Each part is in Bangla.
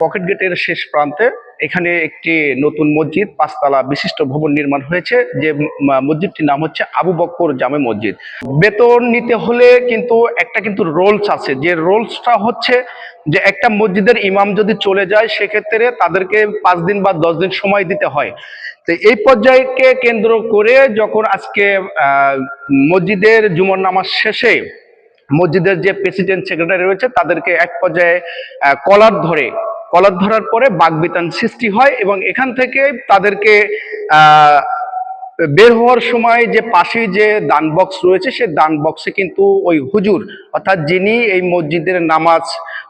পকেট গেটের শেষ প্রান্তে এখানে একটি নতুন মসজিদ পাঁচতলা বিশিষ্ট ভবন নির্মাণ হয়েছে, যে মসজিদটির নাম হচ্ছে আবু বকর জামে মসজিদ। বেতন নিতে হলে কিন্তু একটা রোলস আছে, যে রোলসটা হচ্ছে যে একটা মসজিদের ইমাম যদি চলে যায় সেক্ষেত্রে তাদেরকে 5 দিন বা 10 দিন সময় দিতে হয়। তো এই পর্যায়কে কেন্দ্র করে যখন আজকে মসজিদের জুমার নামাজ শেষে মসজিদের যে প্রেসিডেন্ট সেক্রেটারি রয়েছে তাদেরকে এক পর্যায়ে কলার ধরার পরে বাকবিতান সৃষ্টি হয়, এবং এখান থেকে তাদেরকে আহ বের হওয়ার সময় যে পাশেই যে দান বক্স রয়েছে সেই দান বক্সে কিন্তু ওই হুজুর, অর্থাৎ যিনি এই মসজিদের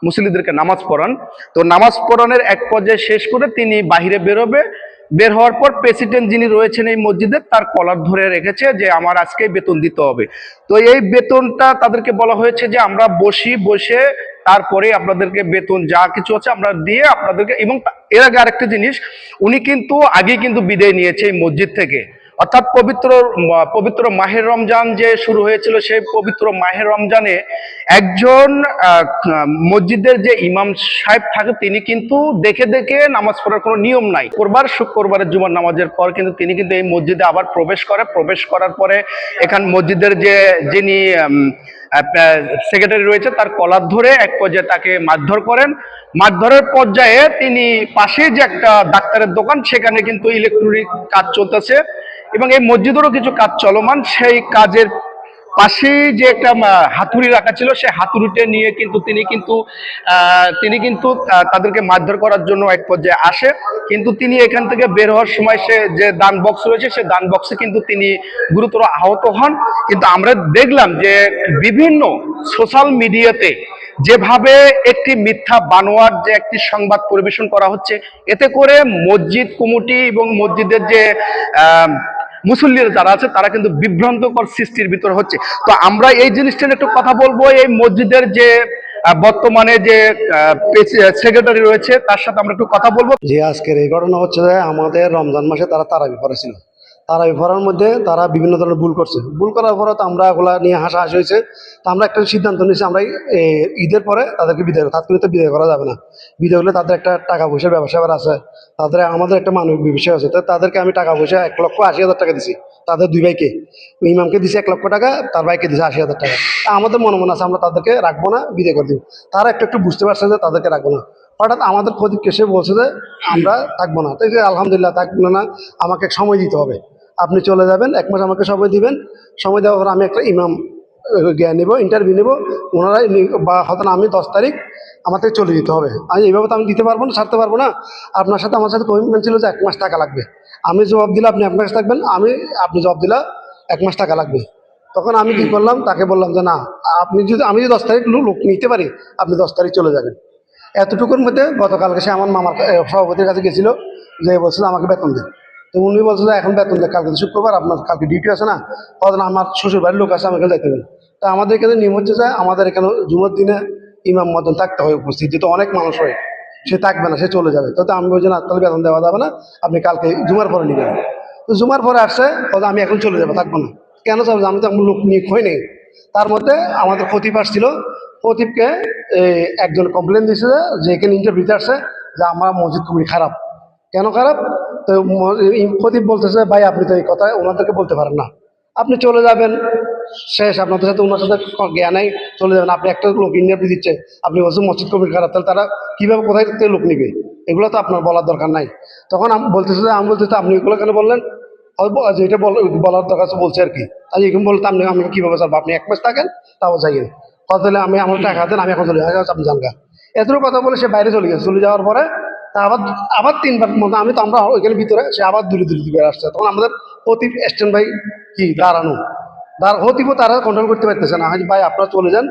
মুসল্লিদেরকে নামাজ পড়ান, তো নামাজ পড়ানোর এক পর্যায়ে শেষ করে তিনি বাহিরে বেরোবে। বের হওয়ার পর প্রেসিডেন্ট যিনি রয়েছেন এই মসজিদের, তার কলার ধরে রেখেছে যে আমার আজকে বেতন দিতে হবে। তো এই বেতনটা তাদেরকে বলা হয়েছে যে আমরা বসে তারপরে আপনাদেরকে বেতন যা কিছু আছে আমরা দিয়ে আপনাদেরকে। এবং এর আগে আরেকটা জিনিস, উনি কিন্তু আগে কিন্তু বিদায় নিয়েছে এই মসজিদ থেকে, অর্থাৎ পবিত্র মাহের রমজান যে শুরু হয়েছিল সেই পবিত্র মাহের রমজানে একজন মসজিদের যে ইমাম সাহেব থাকে তিনি কিন্তু দেখে দেখে নামাজ পড়ার কোনো নিয়ম নাই, শুক্রবারের জুমার নামাজের পর কিন্তু তিনি কিন্তু এই মসজিদে আবার প্রবেশ করার পরে এখান মসজিদের যিনি সেক্রেটারি রয়েছে তার কলার ধরে এক পর্যায়ে তাকে মারধর করেন। মারধরের পর্যায়ে তিনি পাশে যে একটা ডাক্তারের দোকান সেখানে কিন্তু ইলেকট্রনিক কাজ চলতেছে, এবং এই মসজিদেরও কিছু কাজ চলমান। সেই কাজের পাশেই যে একটা হাতুড়ি রাখা ছিল সেই হাতুড়িটা নিয়ে কিন্তু তিনি কিন্তু তাদেরকে মারধর করার জন্য এক পর্যায়ে আসে। কিন্তু তিনি এখান থেকে বের হওয়ার সময় সে যে দান বক্স রয়েছে সে দান বক্সে কিন্তু তিনি গুরুতর আহত হন। কিন্তু আমরা দেখলাম যে বিভিন্ন সোশ্যাল মিডিয়াতে যেভাবে একটি মিথ্যা বানোয়ার যে একটি সংবাদ পরিবেশন করা হচ্ছে, এতে করে মসজিদ কমিটি এবং মসজিদের যে মুসল্লিরা যারা আছে তারা কিন্তু বিভ্রান্তকর সৃষ্টির ভিতরে হচ্ছে। তো আমরা এই জিনিসটা নিয়ে একটু কথা বলবো। এই মসজিদের যে বর্তমানে যে সেক্রেটারি রয়েছে তার সাথে আমরা একটু কথা বলবো। যে আজকের এই ঘটনা হচ্ছে যে আমাদের রমজান মাসে তারা তারাবি পড়েছিল। তারাবি পড়ার মধ্যে তারা বিভিন্ন ধরনের ভুল করছে। ভুল করার পরে তো আমরা ওগুলা নিয়ে হাসাহাসি হয়েছে। তো আমরা একটা সিদ্ধান্ত নিয়েছি, আমরা ঈদের পরে তাদেরকে তাৎক্ষণিক বিদায় করা যাবে না। বিদায় হলে তাদের একটা টাকা পয়সার ব্যবসা আছে, আমাদের একটা মানবিক বিষয় আছে। তো তাদেরকে আমি টাকা পয়সা 1,80,000 টাকা দিছি। তাদের দুই ভাইকে, ইমামকে দিছি 1,00,000 টাকা, তার ভাইকে দিছি 80,000 টাকা। আমাদের মনে আছে আমরা তাদেরকে রাখবো না, বিদায় করে দিব। তারা একটু বুঝতে পারছে যে তাদেরকে রাখবো না। হঠাৎ আমাদের খতিব এসে বলছে যে আমরা থাকবো না। তাই আলহামদুলিল্লাহ থাকবো না, আমাকে সময় দিতে হবে, আপনি চলে যাবেন, 1 মাস আমাকে সময় দিবেন। সময় দেওয়ার পর আমি একটা ইমাম নেব, ইন্টারভিউ নেব, ওনারাই বা হয়তো আমি 10 তারিখ আমাকে চলে যেতে হবে। আমি এইভাবে তো আমি দিতে পারবো না, ছাড়তে পারবো না। আপনার সাথে আমার সাথে কমিটমেন্ট ছিল যে 1 মাস টাকা লাগবে। আমি জবাব দিলে আপনি 1 মাস থাকবেন, আপনি জবাব দিলে 1 মাস টাকা লাগবে। তখন আমি কি করলাম, তাকে বললাম যে না, আমি যদি 10 তারিখ লোক নিতে পারি, আপনি 10 তারিখ চলে যাবেন। এতটুকুর মধ্যে গতকালকে সে আমার মামার সভাপতির কাছে গেছিল, যে বলছিল আমাকে বেতন দিন। তো উনি বলছিল এখন বেতন দেয়, কালকে শুক্রবার, আপনার কালকে ডিউটি আছে না, তখন আমার শ্বশুর বাড়ির লোক আছে, আমাকে যাইতে হবে। তা আমাদের এখানে নিয়ম হচ্ছে যে আমাদের এখানে জুমার দিনে ইমাম মতন থাকতে হয় উপস্থিত, যেহেতু অনেক মানুষ হয়, সে থাকবে না, সে চলে যাবে। তো আমি বলছি না, তাহলে বেতন দেওয়া যাবে না, আপনি কালকে জুমার পরে নেবেন। তো জুমার পরে আসছে, আমি এখন চলে যাবো, থাকবো না। কেন চলবে, আমি তো আমার লোক নিয়োগ হই নেই। তার মধ্যে আমাদের খতিব আসছিল, খতিবকে একজন কমপ্লেন দিয়েছে যে এখানে ইন্টারভিউতে আসছে যে আমার মসজিদ খুবই খারাপ। কেন খারাপ? তো খতিব বলতেছে ভাই আপনি তো এই কথা ওনাদেরকে বলতে পারেন না, আপনি চলে যাবেন, শেষ। আপনাদের সাথে ওনার সাথে জ্ঞান নাই, চলে যাবেন। আপনি একটা লোক ইন্টারভিউ দিচ্ছে, আপনি বলছেন মসজিদ কমিটি খারাপ, তাহলে তারা কীভাবে কোথায় থেকে লোক নিবে? এগুলো তো আপনার বলার দরকার নাই। তখন আমি বলতেছে যে, আমি বলতেছি আপনি এগুলো কেন বললেন? যেটা বলার দরকার আছে বলছে আর কি। তাই এরকম বলতে আপনি আমাকে কীভাবে চালবো? আপনি 1 মাস থাকেন, তাও যাইয়েন। কথা হলে আমি আমার টাকা দেন, আমি এখন চলে যাই, আপনি জানগা। এতটুকু কথা বলে সে বাইরে চলে গেছে। চলে যাওয়ার পরে তা আবার 3বার মতো আমরা ওইখানে ভিতরে, সে আবার দূরে বের আসছে। তখন আমাদের অতি স্ট্যান্ড ভাই কি দাঁড়ানো, হতিবো তারা কন্ট্রোল করতে পারতেছে না। ভাই আপনারা চলে যান,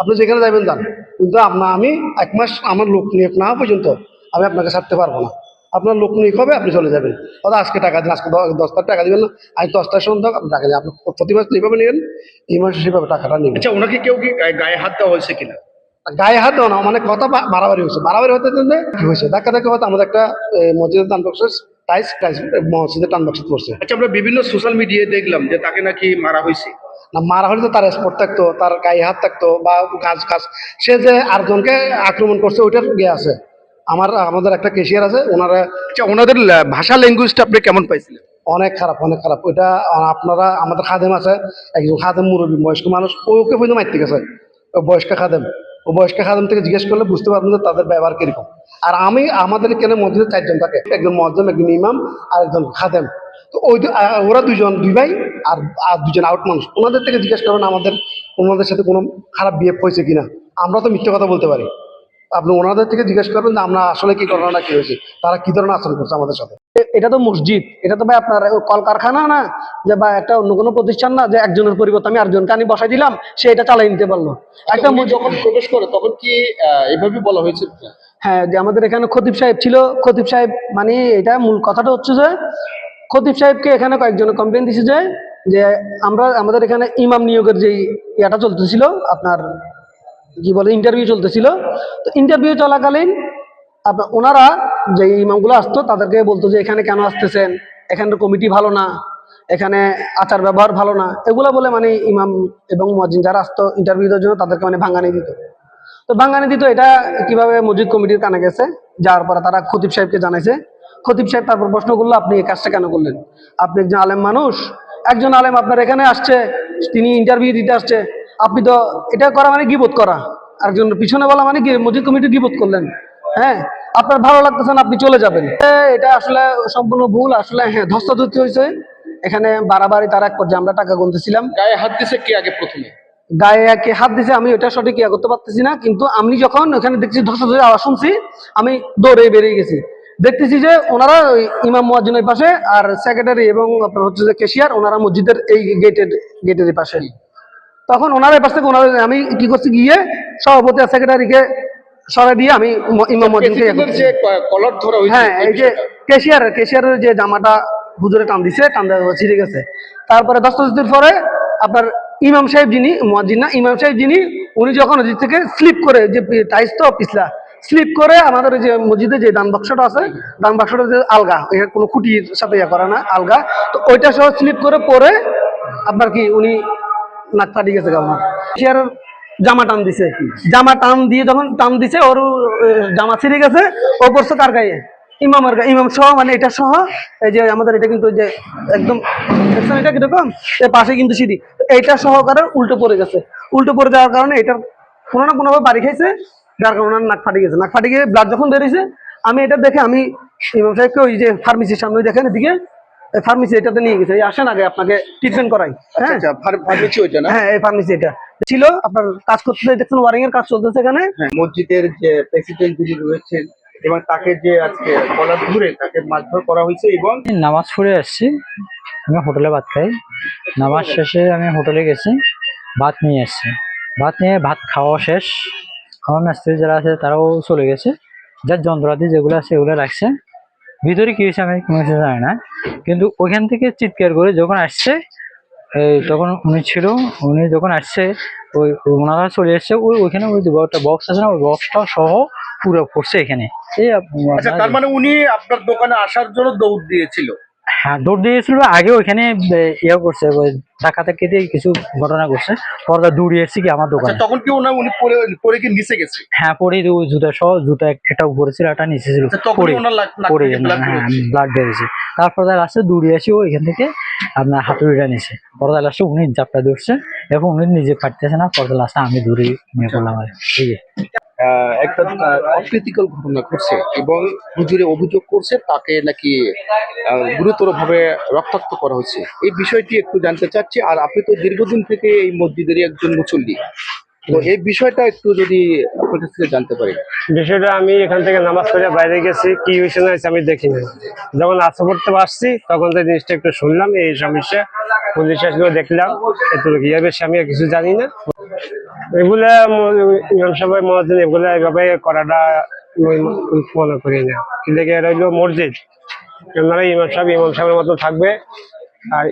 আপনি যেখানে যাবেন যান, কিন্তু আমি 1 মাস আমার লোক নিয়োগ না হওয়া পর্যন্ত আমি আপনাকে ছাড়তে পারবো না। আপনার লোক নিয়োগ হবে, আপনি চলে যাবেন। আজকে টাকা দিন, আজকে 10 তারিখ টাকা দিবেন না, আজ 10টার সন্ধ্যা আপনি টাকা দিন। আপনি প্রতি মাস যেভাবে নেবেন এই মাসে সেভাবে টাকাটা নেবেন। আচ্ছা, ওনাকে কেউ কি গায়ে হাত দেওয়া হয়েছে কিনা? গায়ে হাত দেওয়া না, মানে কথা বাড়াবাড়ি হয়েছে। বাড়াবাড়ি হতে কি হয়েছে, ধাক্কা হয়তো আমাদের একটা মসজিদের টান বক্সের টাইস মসজিদের টান বক্স পড়ছে। আচ্ছা, আমরা বিভিন্ন সোশ্যাল মিডিয়ায় দেখলাম যে তাকে নাকি মারা হয়েছে। না, মারা হলে তো তার স্পট থাকতো, তার গায়ে হাত থাকতো বা গাছ সে যে আরেকজনকে আক্রমণ করছে ওইটার ইয়ে আছে। আমাদের একটা কেশিয়ার আছে, ওনারা আচ্ছা, ওনাদের ভাষা ল্যাঙ্গুয়েজটা আপনি কেমন পাইছিলেন? অনেক খারাপ, অনেক খারাপ। ওইটা আপনারা, আমাদের খাদেম আছে, একজন খাদেম মুরব্বী বয়স্ক মানুষ, ওকে পর্যন্ত মারতে গেছে। ও বয়স্ক খাদেম, ও বয়স্ক খাদেম থেকে জিজ্ঞেস করলে বুঝতে পারবেন যে তাদের ব্যবহার কিরকম। আর আমাদের এখানে মসজিদে 4 জন থাকে, একজন মুয়াজ্জিম, একজন ইমাম, আর একজন খাদেম। তো ওরা দুই ভাই, আর আর 2 জন আউট মানুষ। ওনাদের থেকে জিজ্ঞেস করেন ওনাদের সাথে কোনো খারাপ বিহেভ হয়েছে কিনা। আমরা তো মিথ্যে কথা বলতে পারি, আপনি ওনাদের থেকে জিজ্ঞেস করবেন যে আমরা আসলে কি ঘটনা কি হয়েছে, তারা কি ধরনের আচরণ করছে আমাদের সাথে। এটা তো মসজিদ, এটা তো ভাই আপনার কলকারখানা না, যে বা একটা অন্য কোনো প্রতিষ্ঠান না, যে একজনের পরিবর্তে আমি আরেকজনকে আমি বসাই দিলাম, সে এটা চালাই নিতে পারলো। একটা যখন প্রবেশ করে তখন কি এভাবে বলা হয়েছে? হ্যাঁ, যে আমাদের এখানে খতিব সাহেব ছিল। খতিব সাহেব মানে এটা মূল কথাটা হচ্ছে যে খতিব সাহেবকে এখানে কয়েকজন কমপ্লেন দিছে যে আমাদের এখানে ইমাম নিয়োগের যে ইয়াটা চলতেছিল, আপনার কি বলে ইন্টারভিউ চলতেছিল। তো ইন্টারভিউ চলাকালীন আপনার ওনারা যে ইমামগুলো আসতো তাদেরকে বলতো যে এখানে কেন আসতেছেন, এখানের কমিটি ভালো না, এখানে আচার ব্যবহার ভালো না, এগুলো বলে মানে ইমাম এবং মুয়াজ্জিন যারা আসতো ইন্টারভিউ দেওয়ার জন্য তাদেরকে মানে ভাঙানি দিত। তো ভাঙানি দিত, এটা কিভাবে মসজিদ কমিটির কানে গেছে, যার পরে তারা খতিব সাহেবকে জানাইছে। খতিব সাহেব তারপর প্রশ্ন করলো, আপনি এই কাজটা কেন করলেন? আপনি একজন আলেম মানুষ, একজন আলেম আপনার এখানে আসছে, তিনি ইন্টারভিউ দিতে আসছে, আপনি তো এটা করা মানে গীবত করা, একজন পিছনে বলা মানে কি মসজিদ কমিটি গীবত করলেন। হ্যাঁ, আপনার ভালো লাগতেছে না, আপনি চলে যাবেন। এটা আসলে সম্পূর্ণ ভুল। আসলে হ্যাঁ, ধস্তাধস্তি হয়েছে এখানে বাড়াবাড়ি। তার এক পর্যায়ে আমরা টাকা গুনতেছিলাম। গায়ে হাত দিছে কে আগে প্রথমে? গায়ে একে হাত দিছে, আমি ওটা সঠিক ইয়া করতে পারতেছি না, কিন্তু আমি যখন ওখানে দেখছি ধস্তাধস্তি আওয়াজ শুনছি, আমি দৌড়ে বেরিয়ে গেছি। দেখতেছি যে ওনারা ওই ইমাম মুয়াজ্জিনের পাশে, আর সেক্রেটারি এবং আপনার হচ্ছে যে কেশিয়ার, ওনারা মসজিদের এই গেটের পাশে। তখন ওনারা পাশ থেকে আমি কি করছি, গিয়ে সভাপতি আর সেক্রেটারিকে সরাই দিয়ে আমি ইমাম মুয়াজ্জিনকে যে কলার ধরা হয়েছে, হ্যাঁ, এই যে কেশিয়ারের যে জামাটা হুজুরে টান দিছে, টান দেওয়া ছিঁড়ে গেছে। তারপরে দস্তদস্তির পরে আপনার ইমাম সাহেব যিনি, মুয়াজ্জিন না, ইমাম সাহেব যিনি, উনি যখন ওদিক থেকে স্লিপ করে, যে টাইস তো পিছলা, স্লিপ করে আমাদের যে মসজিদে যে দান বাক্সটা আছে, দান বাক্সটা যে আলগা, এখানে কোনো খুঁটির সাথে ইয়া করা না, আলগা, তো ওইটা সহ স্লিপ করে পরে আপনার কি উনি নাক ফাটি গেছে আমার। কেশিয়ারের জামা টান দিছে, জামা টান দিয়ে যখন টান দিছে, ওর জামা ছিঁড়ে গেছে, ও পড়ছে কার গায়ে? ইমামের গায়ে। ইমাম সহ, মানে এটা সহ, এই যে আমাদের এটা কিন্তু যে একদম দেখছেন এটা কিরকম, এর পাশে কিন্তু সিঁড়ি, এইটা সহকারে উল্টো পড়ে গেছে। উল্টো পড়ে যাওয়ার কারণে এটার কোনো না কোনোভাবে বাড়ি খাইছে, যার কারণে নাক ফাটি গেছে। নাক ফাটি গিয়ে ব্লাড যখন বেরিয়েছে, আমি এটা দেখে আমি ইমাম সাহেবকে ওই যে ফার্মেসির সামনে দেখেন এদিকে, ফার্মেসি এটাতে নিয়ে গেছে, আসেন আগে আপনাকে ট্রিটমেন্ট করাই। হ্যাঁ, ফার্মেসি ওইটা না? হ্যাঁ, এই ফার্মেসি এটা ছিল। আপনার কাজ করতে দেখছেন, ওয়ারিং এর কাজ চলতেছে এখানে। মসজিদের যে প্রেসিডেন্ট যিনি রয়েছেন, এবং তাকে যে আজকে কলার ধরে তাকে মারধর করা হয়েছে, এবং নামাজ পড়ে আসছি, আমি হোটেলে ভাত খাই। নামাজ শেষে আমি হোটেলে গেছি, ভাত নিয়ে এসছি। ভাত খাওয়া শেষ, আমার মিস্ত্রি যারা আছে তারাও চলে গেছে, যার যন্ত্রপাতি যেগুলো আছে এগুলো রাখছে। ভিতরে কি হয়েছে আমি কোনো কিছু জানি না, কিন্তু ওইখান থেকে চিৎকার করে যখন আসছে, তখন উনি যখন আসছে, ওনারা চলে এসছে, ওইখানে ওই একটা বক্স আছে না, ওই বক্সটা সহ পুরো পড়ছে এখানে। এই আচ্ছা, তার মানে উনি আপনার দোকানে আসার জন্য দৌড় দিয়েছিল? হ্যাঁ, দৌড় দিয়েছিল। আগে ওইখানে ইয়ে করছে, ডাকাতে দিয়ে কিছু ঘটনা করছে, পরে দৌড়িয়ে এসেছি কি আমার দোকানে। তখন কি উনি পরে কি নিচে গেছে? হ্যাঁ, পরে জুতা সহ, জুতা একটা উপরে ছিল, একটা নিচে ছিল, পরে ব্লাড বেরিয়েছে। তারপর লাস্টে দৌড়িয়ে আসি ওইখান থেকে, আপনার হাতুড়িটা নিছে। পরে লাস্টে উনি জাপটা ধরছে, এবং উনি নিজে কাটতেছে না, পরে লাস্টে আমি দৌড়ে নিয়ে করলাম। আর ঠিক আছে, একটা অপ্রীতিকর ঘটনা ঘটছে, এবং হুজুরে অভিযোগ করছে তাকে নাকি গুরুতর ভাবে রক্তাক্ত করা হয়েছে। এই বিষয়টি একটু জানতে চাচ্ছি। আর আপনি তো দীর্ঘদিন থেকে এই মসজিদেরই একজন মুসল্লি, তো এই বিষয়টা একটু যদি আপনার কাছ থেকে জানতে পারি। বিষয়টা, আমি এখান থেকে নামাজ পড়ে বাইরে গেছি, কি হয়েছে না হয়েছে আমি দেখি না। যখন আসর পড়তে আসছি তখন তো জিনিসটা একটু শুনলাম, এই সমস্যা, পুলিশ আসলে দেখলাম, একটু ইয়ে বেশি আমি কিছু জানি না। এগুলা ইমাম সাহেব মুয়াজ্জিন এগুলা এইভাবে করাটা মনে করি না। কিন্তু এটা হইলো মসজিদ, আপনারা ইমাম সাহেবের মতো থাকবে, আর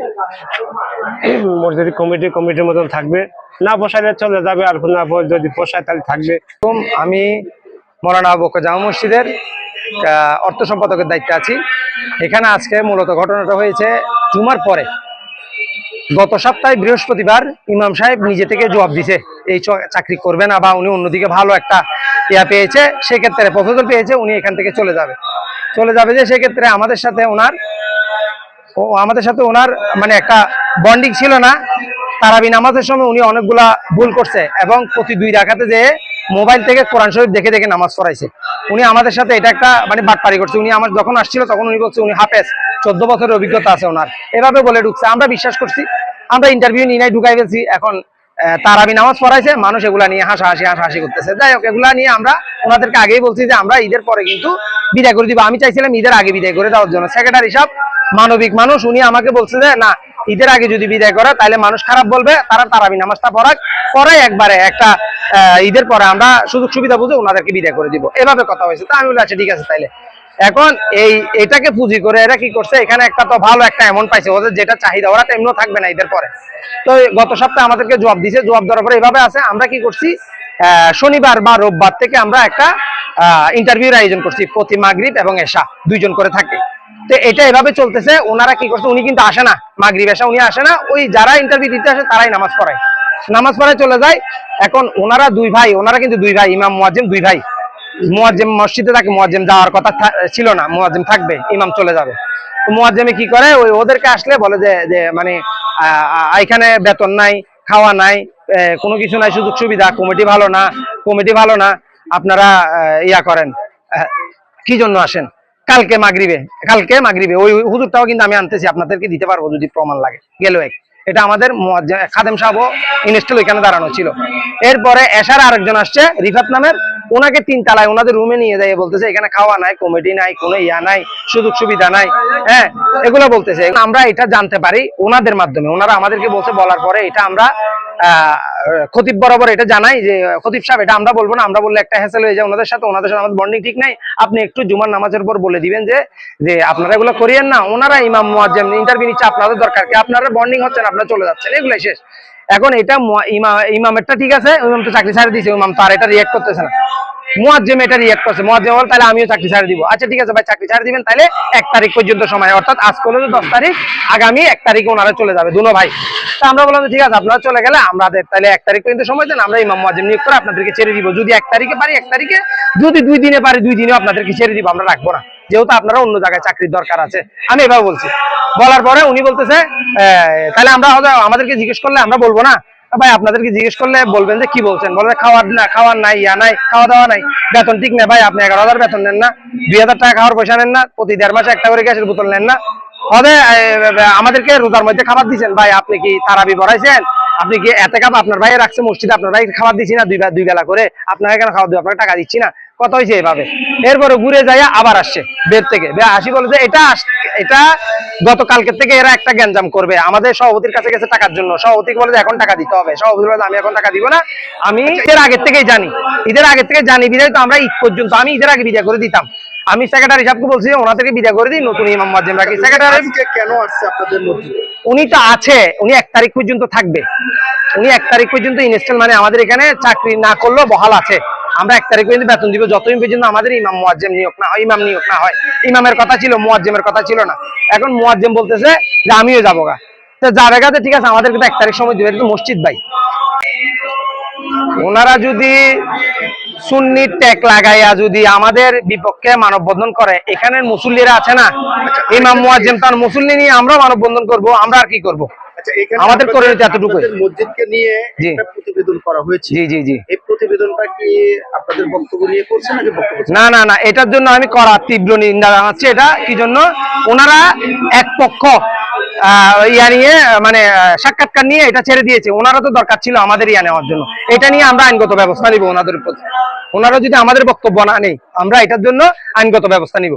মসজিদ কমিটির মতন থাকবে। না পোষাইলে চলে যাবে, আর না যদি পোষায় তাহলে থাকবে। আমি মৌলানা আবু বকর জামে মসজিদের অর্থ সম্পাদকের দায়িত্বে আছি। এখানে আজকে মূলত ঘটনাটা হয়েছে জুমার পরে। গত সপ্তাহে বৃহস্পতিবার ইমাম সাহেব নিজে থেকে জবাব দিছে এই চাকরি করবে না, বা উনি অন্যদিকে ভালো একটা পেয়েছে, সেক্ষেত্রে প্রপোজাল পেয়েছে, উনি এখান থেকে চলে যাবে যে সেক্ষেত্রে আমাদের সাথে ওনার মানে একটা বন্ডিং ছিল না। তারাবি নামাজের সময় উনি অনেকগুলা ভুল করছে এবং প্রতি 2 রাকাতে যে মোবাইল থেকে কোরআন শরীফ দেখে দেখে নামাজ পড়াইছে। উনি আমাদের সাথে এটা একটা মানে বাটপারি করছে। উনি আমার যখন আসছিল তখন উনি বলছে উনি হাফেজ, 14 বছরের অভিজ্ঞতা আছে ওনার, এভাবে বলে ঢুকছে। আমরা বিশ্বাস করছি, আমরা ইন্টারভিউ নিয়ে নাই ঢুকাই ফেলছি। এখন তারাবি নামাজ পড়াইছে, মানুষ এগুলা নিয়ে হাসাহাসি করতেছে। যাই হোক, এগুলা নিয়ে আমরা ওনাদেরকে আগেই বলছি যে আমরা ঈদের পরে কিন্তু বিদায় করে দিব। আমি চাইছিলাম ঈদের আগে বিদায় করে দেওয়ার জন্য। সেক্রেটারি সাহেব মানবিক মানুষ, উনি আমাকে বলছে যে না, ঈদের আগে যদি বিদায় করে তাহলে মানুষ খারাপ বলবে, তারা তারাবি নামাজটা পড়ায় একবারে একটা ঈদের পরে আমরা সুযোগ সুবিধা বুঝে ওনাদেরকে বিদায় করে দিব, এভাবে কথা হয়েছে। তা আমি বলি আচ্ছা ঠিক আছে তাইলে। এখন এটাকে পুঁজি করে এরা কি করছে, এখানে একটা তো ভালো একটা অ্যামাউন্ট পাইছে, ওদের যেটা চাহিদা, ওরা তো এমনিও থাকবে না ঈদের পরে। তো গত সপ্তাহে আমাদেরকে জবাব দিয়েছে, জবাব দেওয়ার পরে এভাবে আছে। আমরা কি করছি, শনিবার বা রোববার থেকে আমরা একটা ইন্টারভিউর আয়োজন করছি, প্রতি মাগরিব এবং এশা 2 জন করে থাকে। তো এটা এভাবে চলতেছে। ওনারা কি করছে, উনি কিন্তু আসে না মাগরিব এশা, উনি আসে না, ওই যারা ইন্টারভিউ দিতে আসে তারাই নামাজ পড়ায় চলে যায়। এখন ওনারা 2 ভাই, ওনারা কিন্তু 2 ভাই, ইমাম মুয়াজ্জিম 2 ভাই। মুয়াজ্জিম মসজিদে থাকে, মুয়াজ্জিম যাওয়ার কথা ছিল না, মুয়াজ্জিম থাকবে, ইমাম চলে যাবে। তো মুয়াজ্জিমে কি করে, ওদেরকে আসলে বলে যে মানে এখানে বেতন নাই, খাওয়া নাই, কোনো কিছু নাই, সুযোগ সুবিধা, কমিটি ভালো না, আপনারা ইয়া করেন, কি জন্য আসেন, কালকে মাগরিবে ওই হুজুরটাও কিন্তু আমি আনতেছি, আপনাদেরকে দিতে পারবো যদি প্রমাণ লাগে। গেল এটা আমাদের খাদেম সাহেব ইনস্টল ওইখানে দাঁড়ানো ছিল। এরপরে এশার আরেকজন আসছে রিফাত নামের, ওনাকে 3 তলায় ওনাদের রুমে নিয়ে যায়, বলতেছে এখানে খাওয়া নাই, কমিটি নাই, কোনো ইয়া নাই, সুযোগ সুবিধা নাই, হ্যাঁ এগুলো বলতেছে। আমরা এটা জানতে পারি ওনাদের মাধ্যমে, ওনারা আমাদেরকে বলার পরে এটা আমরা খতিব বরাবর এটা জানাই যে খতিব সাহেব এটা আমরা বলবো না, আমরা বললে একটা হ্যাসেল হয়ে যায় ওনাদের সাথে আমাদের বন্ডিং ঠিক নাই, আপনি একটু জুমার নামাজের পর বলে দিবেন যে আপনারা এগুলো করিয়েন না, ওনারা ইমাম মুয়াজ্জিম ইন্টারভিউ নিচ্ছে, আপনাদের দরকার কি, আপনারা বন্ডিং হচ্ছেন, আপনারা চলে যাচ্ছেন, এগুলাই শেষ। এখন এটা ইমামেরটা ঠিক আছে, ইমাম তো চাকরি ছাড়ে দিয়েছে, ইমাম তো আর এটা রিয়েক্ট করতেছে না, মুয়াজ্জিম এটা রিয়েক্ট করছে, মুয়াজ্জিম বল তাহলে আমিও চাকরি ছাড়ে দিব। আচ্ছা ঠিক আছে ভাই, চাকরি ছাড়ে দিবেন, তাহলে 1 তারিখ পর্যন্ত সময়, অর্থাৎ আজ করলে 10 তারিখ, আগামী 1 তারিখে ওনারা চলে যাবে দুনো ভাই। তা আমরা বললাম ঠিক আছে, আপনারা চলে গেলে আমাদের তাহলে 1 তারিখ পর্যন্ত সময় দেন, আমরা ইমাম মুয়াজ্জিম নিয়োগ করে আপনাদেরকে ছেড়ে দিব, যদি 1 তারিখে পারি 1 তারিখে, যদি 2 দিনে পারি 2 দিনেও আপনাদেরকে ছেড়ে দিব, আমরা রাখবো না, যেহেতু আপনারা অন্য জায়গায় চাকরির দরকার আছে। আমি এভাবে বলছি। বলার পরে উনি বলতেছে তাহলে আমরা আমাদেরকে জিজ্ঞেস করলে আমরা বলবো না, ভাই আপনাদেরকে জিজ্ঞেস করলে বলবেন যে কি বলছেন, বলে খাওয়ার নাই, ইয়া নাই, খাওয়া দাওয়া নাই, বেতন ঠিক না ভাই, আপনি 11,000 বেতন নেন না, 2,000 টাকা খাওয়ার পয়সা নেন না, প্রতি 1.5 মাসে একটা করে গ্যাসের বোতল নেন না, আমাদেরকে রোজার মধ্যে খাবার দিচ্ছেন, ভাই আপনি কি তারাবি পড়াইছেন, আপনি কি এতেকাপ আপনার ভাই রাখছে মসজিদে, আপনার ভাই খাবার দিচ্ছি না 2 বেলা করে, আপনাকে কেন খাওয়া দিব, আপনাকে টাকা দিচ্ছি না, কথা হয়েছে এভাবে। এরপরে ঘুরে যায় আবার আসছে বের থেকে, আসি বলে যে এটা গতকালকের থেকে এরা একটা গ্যাঞ্জাম করবে, আমাদের সভাপতির কাছে গেছে টাকার জন্য, সভাপতি বলে যে এখন টাকা দিতে হবে, সভাপতি বলে আমি এখন টাকা দিব না, আমি ঈদের আগের থেকেই জানি বিদায় তো আমরা ঈদ পর্যন্ত, আমি ঈদের আগে বিদায় করে দিতাম। আমি সেক্রেটারি সাহেবকে বলছি ওনাদেরকে বিদায় করে দিই, নতুন ইমাম মুয়াজ্জিম রাখি। সেক্রেটারি কেন আসছে আপনাদের মধ্যে? উনি তো আছে, উনি 1 তারিখ পর্যন্ত থাকবে, উনি 1 তারিখ পর্যন্ত ইনস্টল, মানে আমাদের এখানে চাকরি না করলেও বহাল আছে, আমরা 1 তারিখ পর্যন্ত বেতন দিব, যতদিন পর্যন্ত আমাদের ইমাম মুয়াজ্জিম নিয়োগ না হয়, ইমাম নিয়োগ না হয়। ইমামের কথা ছিল, মুয়াজ্জিমের কথা ছিল না। এখন মুয়াজ্জিম বলতেছে যে আমিও যাবো গা, তো যাবে গা, ঠিক আছে, আমাদেরকে তো 1 তারিখ সময় দিবে, এটা তো মসজিদ ভাই। ওনারা যদি সুন্নি ট্যাগ লাগাইয়া যদি আমাদের বিপক্ষে মানববন্ধন করে, এখানের মুসল্লিরা আছে না, ইমাম মুয়াজ্জিম তার মুসল্লি নিয়ে আমরা মানববন্ধন করব, আমরা আর কি করব, আমাদের করে নিতে এতটুকু। মসজিদকে নিয়ে একটা প্রতিবেদন করা হয়েছে, জি এই প্রতিবেদনটা কি আপনাদের বক্তব্য নিয়ে করছে নাকি বক্তব্য? না, এটার জন্য আমি করা তীব্র নিন্দা জানাচ্ছি। এটা কি জন্য, ওনারা এক পক্ষ ইয়া নিয়ে মানে সাক্ষাৎকার নিয়ে এটা ছেড়ে দিয়েছে, ওনারা তো দরকার ছিল আমাদের ইয়া নেওয়ার জন্য, এটা নিয়ে আমরা আইনগত ব্যবস্থা নিব ওনাদের প্রতি। ওনারা যদি আমাদের বক্তব্য না নেই, আমরা এটার জন্য আইনগত ব্যবস্থা নিব।